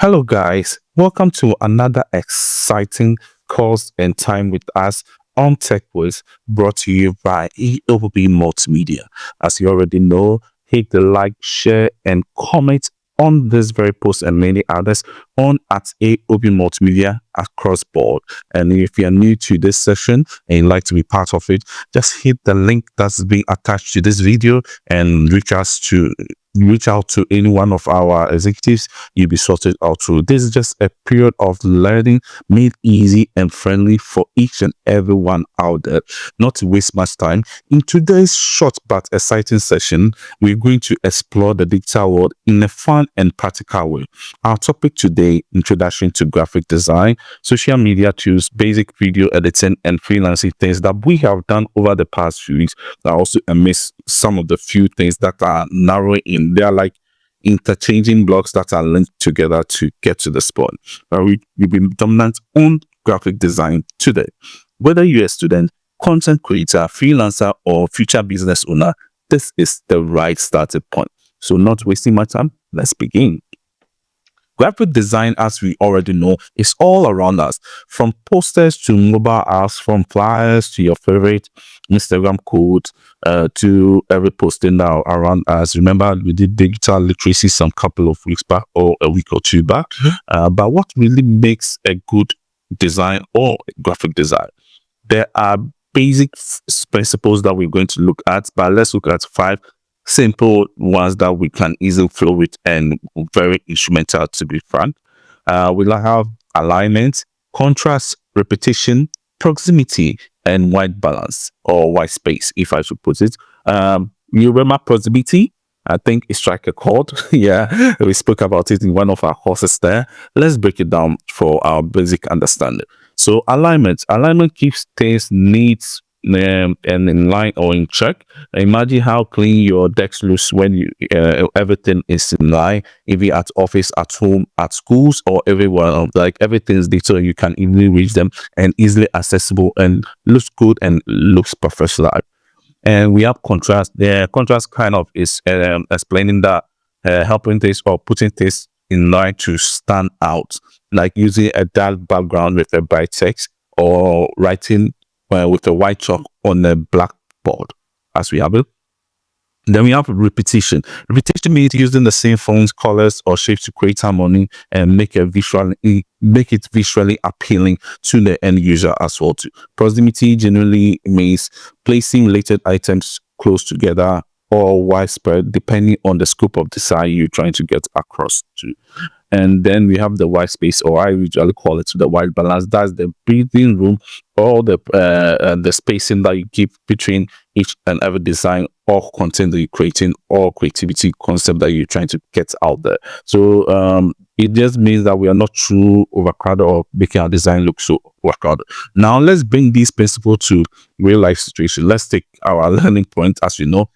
Hello, guys. Welcome to another exciting course and time with us on TECHWIZ, brought to you by A.O.B Multimedia. As you already know, hit the like, share, and comment on this very post and many others on at A.O.B Multimedia across board. And if you're new to this session and you'd like to be part of it, just hit the link that's being attached to this video and reach out to any one of our executives. You'll be sorted out through. This is just a period of learning made easy and friendly for each and everyone out there. Not to waste much time, in today's short but exciting session, we're going to explore the digital world in a fun and practical way. Our topic today: introduction to graphic design, social media tools, basic video editing, and freelancing things that we have done over the past few weeks. That also amidst some of the few things that are narrowing in. They are like interchanging blocks that are linked together to get to the spot. We'll be dominant on graphic design today. Whether you're a student, content creator, freelancer, or future business owner, this is the right starting point. So not wasting my time, let's begin. Graphic design, as we already know, is all around us, from posters to mobile apps, from flyers to your favorite Instagram quote, to every posting now around us. Remember, we did digital literacy some couple of weeks back or a week or two back. But what really makes a good design or graphic design? There are basic principles that we're going to look at, but let's look at 5 simple ones that we can easily flow with and very instrumental, to be frank. We'll have alignment, contrast, repetition, proximity, and white balance, or white space, if I should put it. You remember proximity? I think it strike a chord. Yeah, we spoke about it in one of our courses there. Let's break it down for our basic understanding. So alignment keeps things neat and in line or in check. Imagine how clean your desk looks when you everything is in line, even at office, at home, at schools, or everywhere. Like everything is digital, you can easily reach them and easily accessible and looks good and looks professional. And we have contrast. The contrast kind of is explaining that, helping things or putting things in line to stand out, like using a dark background with a bright text, or writing with a white chalk on a blackboard, as we have it. Then we have repetition. Repetition means using the same fonts, colors, or shapes to create harmony and make it visually appealing to the end user as well too. Proximity generally means placing related items close together or widespread, depending on the scope of design you're trying to get across to. And then we have the white space, or I usually call it the white balance. That's the breathing room, or the spacing that you keep between each and every design or content that you're creating, or creativity concept that you're trying to get out there. So it just means that we are not too overcrowded or making our design look so overcrowded. Now let's bring these principles to real life situation. Let's take our learning point, as you know,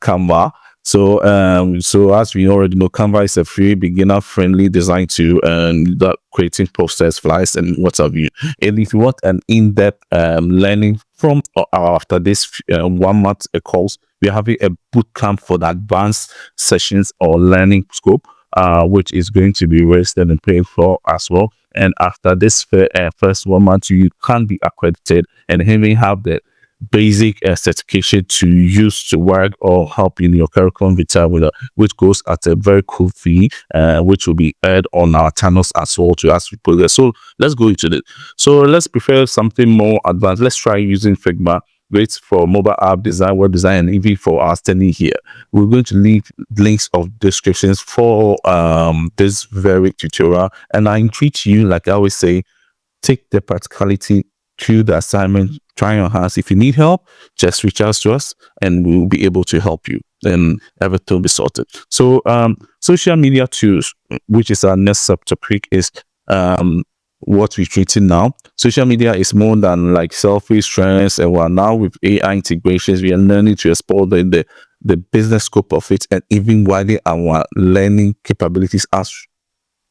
Canva. So as we already know, Canva is a free beginner-friendly design tool that creating posters, flyers, and what have you. And if you want an in-depth learning from after this 1 month course, we're having a boot camp for the advanced sessions or learning scope, which is going to be registered and paid for as well. And after this first 1 month, you can be accredited and even have the basic certification to use to work or help in your curriculum vitae, which goes at a very cool fee, which will be aired on our channels as well to as we progress. So let's go into it. So let's prefer something more advanced. Let's try using Figma. Great for mobile app design, web design, and even for our study here. We're going to leave links of descriptions for this very tutorial, and I entreat you, like I always say, take the practicality to the assignment, try your hands. If you need help, just reach out to us and we'll be able to help you, and everything will be sorted. So social media tools, which is our next subtopic, is what we're treating now. Social media is more than like selfies, trends, and we're now with AI integrations. We are learning to explore the business scope of it, and even widen our learning capabilities as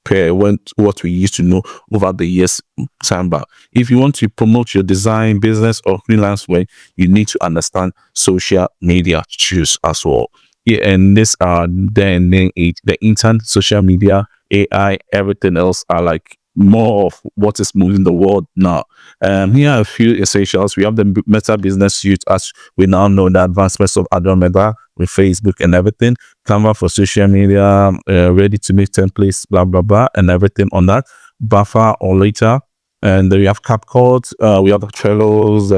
per what we used to know over the years time back. If you want to promote your design business or freelance work, you need to understand social media tools as well. Yeah, and this the internet social media AI, everything else are like more of what is moving the world now. Here are a few essentials. We have the Meta Business Suite, as we now know the advancements of Adobe Meta with Facebook and everything. Canva for social media, ready to make templates, blah blah blah, and everything on that. Buffer or later. And then we have CapCut, we have the Trellos,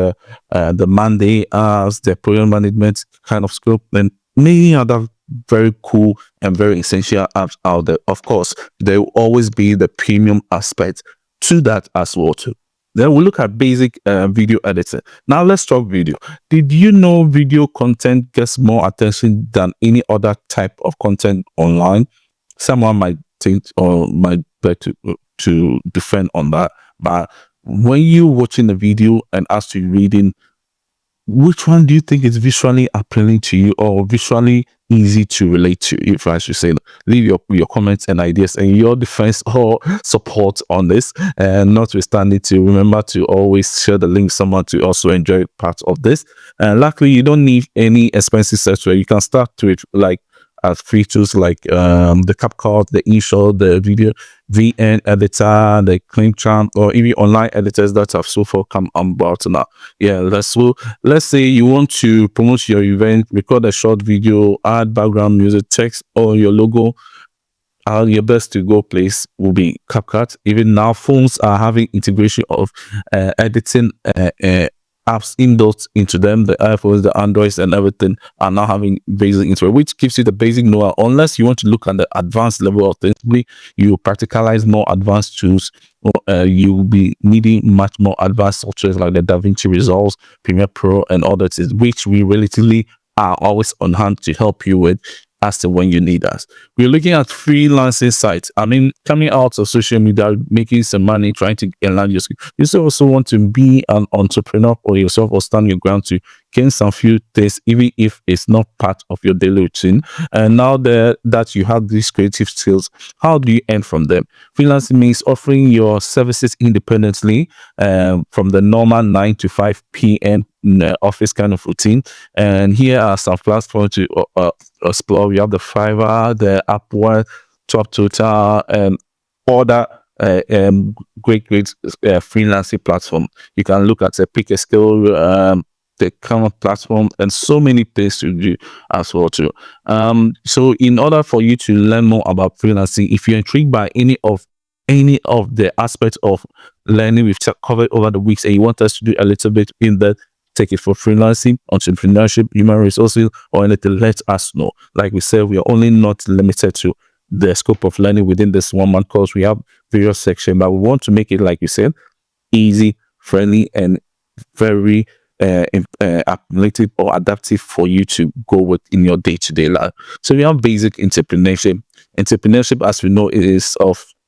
the Monday apps, the project management kind of scope, and many other very cool and very essential apps out there. Of course, there will always be the premium aspect to that as well too. Then we look at basic video editing. Now let's talk video. Did you know video content gets more attention than any other type of content online? Someone might think or might bet to defend on that, but when you're watching the video and as you're reading, which one do you think is visually appealing to you or visually easy to relate to? If I should say, leave your comments and ideas and your defense or support on this. And notwithstanding, to remember to always share the link someone to also enjoy part of this. And luckily, you don't need any expensive software. You can start with like free tools like the CapCut, the InShot, the video VN editor, the ClickChamp, or even online editors that have so far come about now. Yeah, let's say you want to promote your event, record a short video, add background music, text, or your logo. Your best to go place will be CapCut. Even now, phones are having integration of editing apps inbuilt into them. The iPhones, the Androids, and everything are now having basic into it, which gives you the basic know-how. Unless you want to look at the advanced level of things, you practicalize more advanced tools. You will be needing much more advanced software like the DaVinci Resolve, Premiere Pro, and others, which we relatively are always on hand to help you with as to when you need us. We're looking at freelancing sites. I mean, coming out of social media, making some money, trying to land your skill. You also want to be an entrepreneur or yourself or stand your ground to gain some few things, even if it's not part of your daily routine. And now that you have these creative skills, how do you earn from them? Freelancing means offering your services independently from the normal 9 to 5 p.m. Office kind of routine. And here are some platforms to explore. We have the Fiverr, the Upwork, Top Total, and other great freelancing platform. You can look at Pick a Skill, the kind of platform, and so many things to do as well too. So in order for you to learn more about freelancing, if you're intrigued by any of the aspects of learning we've covered over the weeks and you want us to do a little bit in that, take it for freelancing, entrepreneurship, human resources, or anything, let us know. Like we said, we are only not limited to the scope of learning within this 1 month course. We have various sections, but we want to make it, like you said, easy, friendly, and very appealing or adaptive for you to go with in your day-to-day life. So we have basic entrepreneurship. Entrepreneurship, as we know, is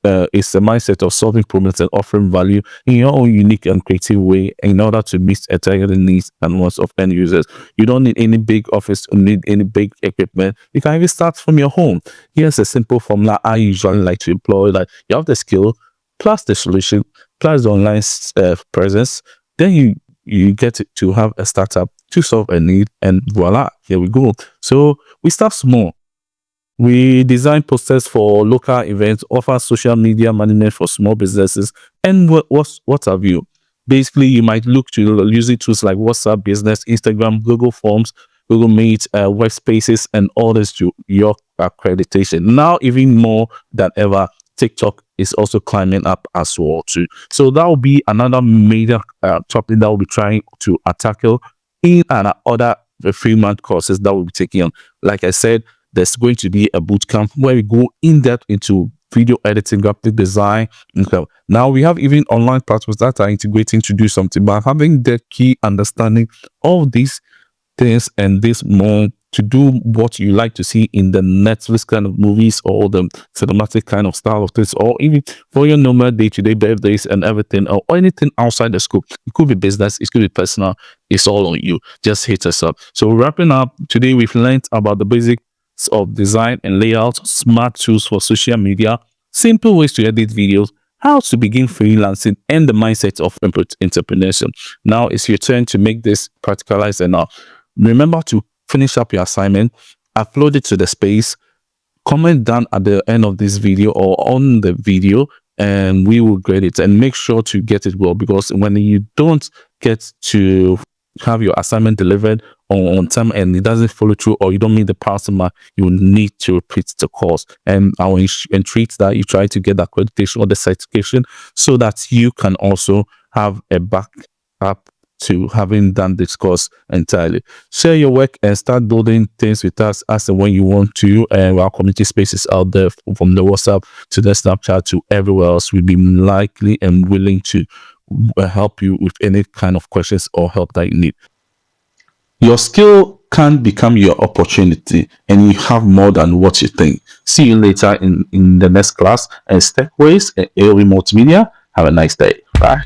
it's a mindset of solving problems and offering value in your own unique and creative way in order to meet targeted needs and wants of end users. You don't need any big office, you need any big equipment. You can even start from your home. Here's a simple formula I usually like to employ. Like, you have the skill plus the solution plus the online presence, then you get to have a startup to solve a need, and voila, here we go. So we start small. We design posters for local events, offer social media management for small businesses, and what have you. Basically, you might look to using tools like WhatsApp Business, Instagram, Google Forms, Google Meet, web spaces, and others to your accreditation. Now, even more than ever, TikTok is also climbing up as well too. So that will be another major topic that we'll be trying to tackle in other 3-month courses that we'll be taking on. Like I said, there's going to be a bootcamp where we go in depth into video editing, graphic design. Okay. Now we have even online platforms that are integrating to do something, but having the key understanding of these things and this more to do what you like to see in the Netflix kind of movies or the cinematic kind of style of things, or even for your normal day-to-day birthdays and everything, or anything outside the scope. It could be business, it could be personal. It's all on you. Just hit us up. So wrapping up, today we've learned about the basics of design and layout, smart tools for social media, simple ways to edit videos, how to begin freelancing, and the mindset of entrepreneurship. Now it's your turn to make this practicalize. And now remember to finish up your assignment, upload it to the space, comment down at the end of this video or on the video, and we will grade it. And make sure to get it well, because when you don't get to have your assignment delivered on time and it doesn't follow through, or you don't meet the passing mark, you need to repeat the course. And I will entreat that you try to get the accreditation or the certification, so that you can also have a backup to having done this course entirely. Share your work and start building things with us as and when you want to. And our community spaces out there, from the WhatsApp to the Snapchat to everywhere else, we'll be likely and willing to help you with any kind of questions or help that you need. Your skill can become your opportunity, and you have more than what you think. See you later in the next class. And TECHWIZ and A.O.B Multimedia. Have a nice day. Bye.